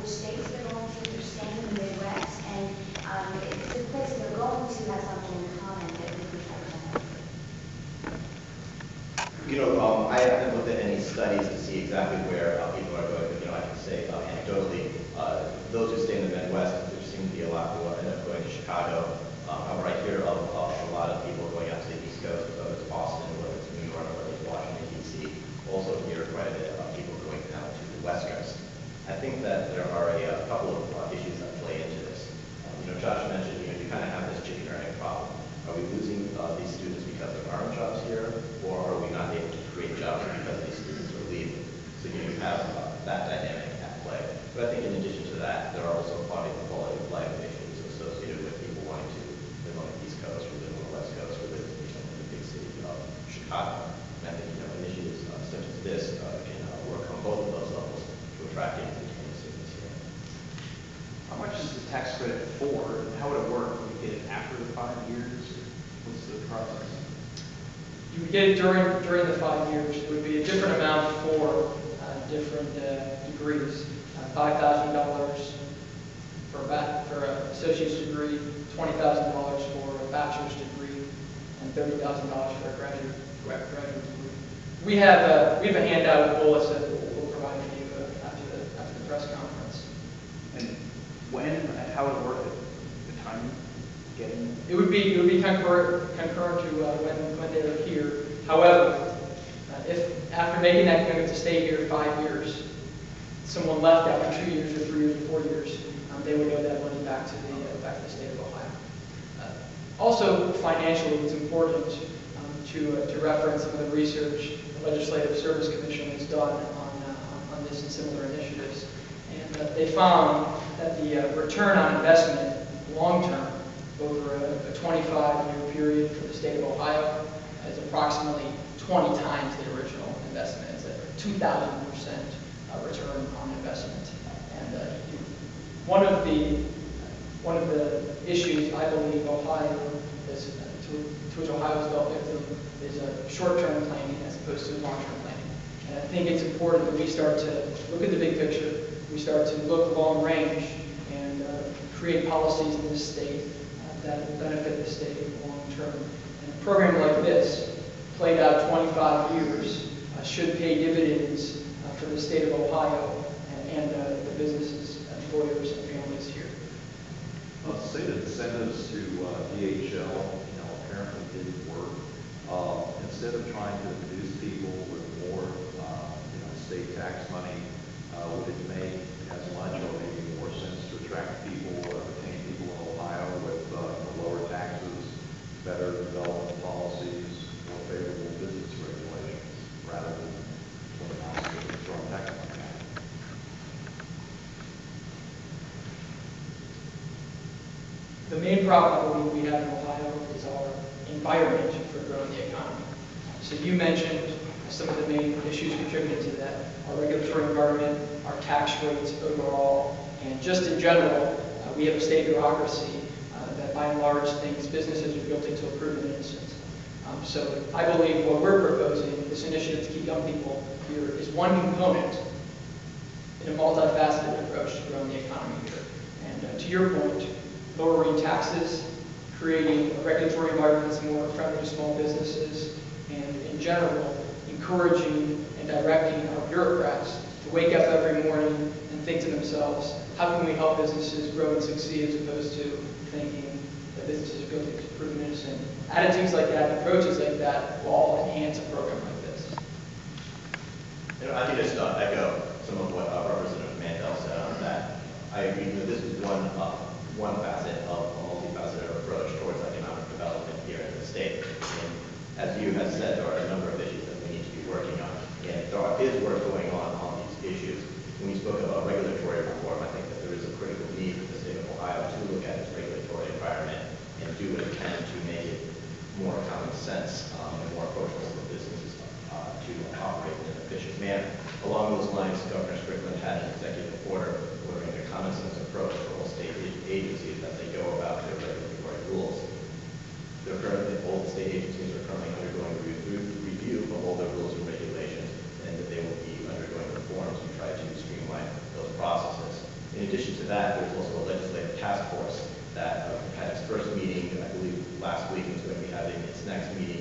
which states they're going to, they're staying in the Midwest, and the places they're going to have something in common that we could recommend. I haven't looked at any studies to see exactly where people are going, but I can say anecdotally, those who stay in the Midwest, there seem to be a lot who end up going to Chicago. However, I hear of a lot of people going out to the East Coast, whether it's Boston, whether it's New York, whether it's Washington, D.C. Also hear quite a bit about people going out to the West Coast. I think that there are a couple of issues that play into this. Josh mentioned, you kind of have this chicken or egg problem. Are we losing these students because there aren't jobs here, or are we not able to create jobs because these students are leaving? So you have that dynamic at play. But I think in addition to that, there are also quality of life issues associated with people wanting to live on the East Coast or live on the West Coast or live in the big city of Chicago. And I think initiatives such as this can work on both of those levels to attract and retain students here. How much is the tax credit for, and how would it work? Would you get it after the 5 years? What's the process? You would get it during the 5 years. It would be a different amount for different degrees. $5,000 for an associate's degree, $20,000 for a bachelor's degree, and $30,000 for a graduate degree. We have a handout with bullets that we'll provide to you after the press conference. And when and how would it work? The time getting? It would be concurrent to when they're here. However, if after making that commitment to stay here 5 years, someone left after 2 years or 3 years or 4 years, they would owe that money back to the state of Ohio. Also, financially, it's important to reference some of the research the Legislative Service Commission has done on this and similar initiatives. And they found that the return on investment long-term over a 25-year period for the state of Ohio is approximately 20 times the original investment. It's a 2,000% return on investment. And one of the issues I believe Ohio is, to which Ohio is dealt with, is a short-term planning as opposed to long-term planning. And I think it's important that we start to look at the big picture. We start to look long range and create policies in this state that benefit the state long term. And a program like this, played out 25 years, should pay dividends for the state of Ohio and the businesses, employers, and families here. Well, to say that incentives to DHL, apparently didn't work. Instead of trying to induce people with more, state tax money, would it make as much or maybe more sense to attract people, retain people in Ohio with lower taxes, better development policies, more favorable business regulations, rather than throwing tax money at it? The main problem we have in Ohio is our environment for growing the economy. So you mentioned some of the main issues contributing to that: our regulatory environment, our tax rates overall, and just in general, we have a state bureaucracy that by and large thinks businesses are guilty until proven innocent. So I believe what we're proposing, this initiative to keep young people here, is one component in a multifaceted approach to growing the economy here. And to your point, lowering taxes, creating a regulatory environment that's more friendly to small businesses, and in general, encouraging and directing our bureaucrats to wake up every morning and think to themselves, how can we help businesses grow and succeed, as opposed to thinking that businesses are guilty of proven innocent. Attitudes like that, approaches like that, will all enhance a program like this. I can just echo some of what Representative Mandel said on that. I agree that this is one facet of a multifaceted approach towards economic development here in the state. And as you have said, there are a number of issues that we need to be working on. And there is work going on these issues. When we spoke about regulatory reform, I think that there is a critical need for the state of Ohio to look at its regulatory environment and do what it can to make it more common sense and more approachable for businesses to operate in an efficient manner. Along those lines, Governor Strickland had an executive order ordering a common sense approach for all state agencies as they go about their regulatory rules. All the state agencies are currently undergoing review of all their rules and regulations, and that they will be undergoing reforms to try to streamline those processes. In addition to that, there's also a legislative task force that had its first meeting, I believe, last week, and is going to be having its next meeting